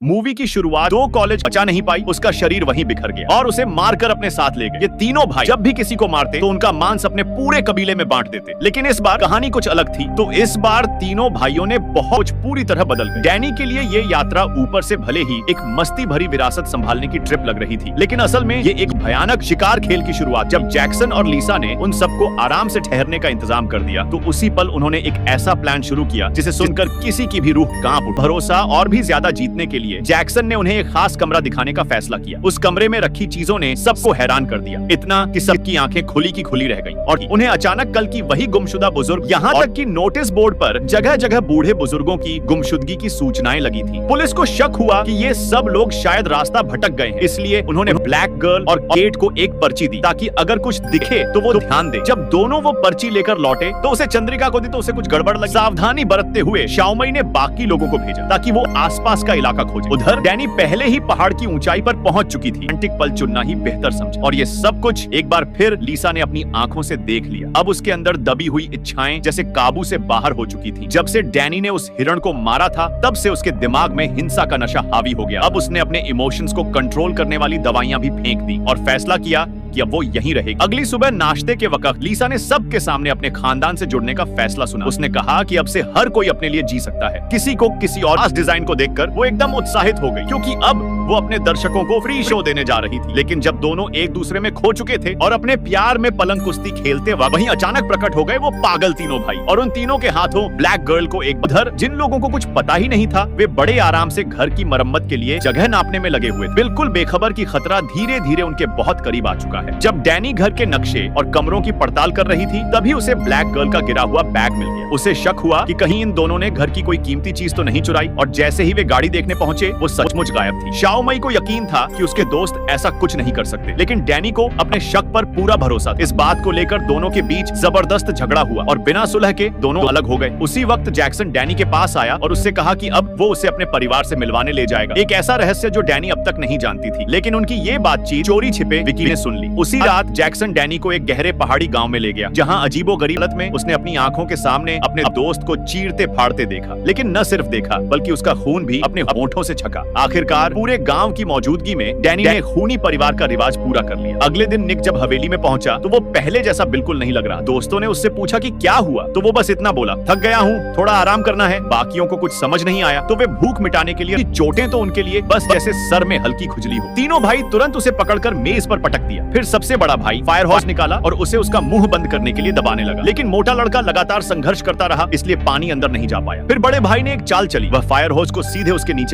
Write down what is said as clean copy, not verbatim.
Movie की शुरुआत 2 college बचा नहीं पाई, उसका शरीर वहीं बिखर गया और उसे मारकर अपने साथ ले गए। ये तीनों भाई जब भी किसी को मारते तो उनका मांस अपने पूरे कबीले में बांट देते, लेकिन इस बार कहानी कुछ अलग थी। तो इस बार तीनों भाइयों ने बहुत पूरी तरह बदल गए। डैनी के लिए ये यात्रा ऊपर से भले ही एक मस्ती भरी विरासत संभालने की ट्रिप लग रही थी, लेकिन असल में ये एक भयानक शिकार खेल की शुरुआत। जब जैक्सन और लीसा ने उन सबको आराम से ठहरने का इंतजाम कर दिया तो उसी पल उन्होंने एक ऐसा प्लान शुरू किया जिसे सुनकर किसी की भी रूह कांप उठी। भरोसा और भी ज्यादा जीतने के लिए जैक्सन ने उन्हें एक खास कमरा दिखाने का फैसला किया। उस कमरे में रखी चीजों ने सबको हैरान कर दिया, इतना कि सबकी आंखें खुली की खुली रह गईं और उन्हें अचानक कल की वही गुमशुदा बुजुर्ग, यहाँ तक कि नोटिस बोर्ड पर जगह जगह बूढ़े बुजुर्गों की गुमशुदगी की सूचनाएं लगी थी। पुलिस को शक हुआ कि ये सब लोग शायद रास्ता भटक गए हैं, इसलिए उन्होंने ब्लैक गर्ल और केट को एक पर्ची दी ताकि अगर कुछ दिखे तो वो ध्यान दे। जब दोनों वो पर्ची लेकर लौटे तो उसे चंद्रिका को दी तो उसे कुछ गड़बड़ लगी। सावधानी बरतते हुए शाओमई ने बाकी लोगों को भेजा ताकि वो आसपास का इलाका खोजे। उधर डैनी पहले ही पहाड़ की ऊंचाई पर पहुंच चुकी थी। रोमांटिक पल चुनना ही बेहतर समझा और ये सब कुछ एक बार फिर लीसा ने अपनी आंखों से देख लिया। अब उसके अंदर दबी हुई इच्छाएं जैसे काबू से बाहर हो चुकी थी। जब से डैनी ने उस हिरण को मारा था तब से उसके दिमाग में हिंसा का नशा हावी हो गया। अब उसने अपने इमोशंस को कंट्रोल करने वाली दवाइयां भी फेंक दी और फैसला किया कि अब वो यहीं रहेगी। अगली सुबह नाश्ते के वक्त लीसा ने सबके सामने अपने खानदान से जुड़ने का फैसला सुना। उसने कहा कि अब से हर कोई अपने लिए जी सकता है। किसी को किसी और खास डिजाइन को देखकर वो एकदम उत्साहित हो गई क्योंकि अब वो अपने दर्शकों को फ्री शो देने जा रही थी। लेकिन जब दोनों एक दूसरे में खो चुके थे और अपने प्यार में पलंग कुश्ती खेलते वक्त वहीं अचानक प्रकट हो गए वो पागल तीनों भाई और उन तीनों के हाथों ब्लैक गर्ल को एक। उधर जिन लोगों को कुछ पता ही नहीं था वे बड़े आराम से घर की मरम्मत के लिए जगह नापने में लगे हुए, बिल्कुल बेखबर कि खतरा धीरे धीरे उनके बहुत करीब आ चुका है। जब डैनी घर के नक्शे और कमरों की पड़ताल कर रही थी तभी उसे ब्लैक गर्ल का गिरा हुआ बैग मिल गया। उसे शक हुआ कि कहीं इन दोनों ने घर की कोई कीमती चीज तो नहीं चुराई और जैसे ही वे गाड़ी देखने पहुंचे वो सचमुच गायब थी। शाओमई को यकीन था कि उसके दोस्त ऐसा कुछ नहीं कर सकते, लेकिन डैनी को अपने शक पर पूरा भरोसा था। इस बात को लेकर दोनों के बीच जबरदस्त झगड़ा हुआ और बिना सुलह के दोनों अलग हो गए। उसी वक्त जैक्सन डैनी के पास आया और उससे कहा कि अब वो उसे अपने परिवार से मिलवाने ले जाएगा। एक ऐसा रहस्य जो डैनी अब तक नहीं जानती थी, लेकिन उनकी ये बातचीत चोरी छिपे विकी ने सुन ली। उसी रात जैक्सन डैनी को एक गहरे पहाड़ी गांव में ले गया जहां अजीबोगरीब हालत में उसने अपनी आंखों के सामने अपने दोस्त को चीरते फाड़ते देखा। लेकिन न सिर्फ देखा बल्कि उसका खून भी अपने होंठों से छका। आखिरकार पूरे गांव की मौजूदगी में डैनी ने खूनी परिवार का रिवाज पूरा कर लिया। अगले दिन निक जब हवेली में पहुंचा तो वो पहले जैसा बिल्कुल नहीं लग रहा। दोस्तों ने उससे पूछा कि क्या हुआ तो वो बस इतना बोला, थक गया हूँ, थोड़ा आराम करना है। बाकियों को कुछ समझ नहीं आया तो वे भूख मिटाने के लिए चोटें तो उनके लिए बस जैसे सर में हल्की खुजली हो। तीनों भाई तुरंत उसे पकड़कर मेज पर पटक दिया। फिर सबसे बड़ा भाई फायर हॉर्स निकाला और उसे उसका मुंह बंद करने के लिए दबाने लगा, लेकिन मोटा लड़का लगातार संघर्ष करता रहा इसलिए पानी अंदर नहीं जा पाया। फिर बड़े भाई ने एक चाल चली, वह फायर हॉर्स को सीधे उसके नीचे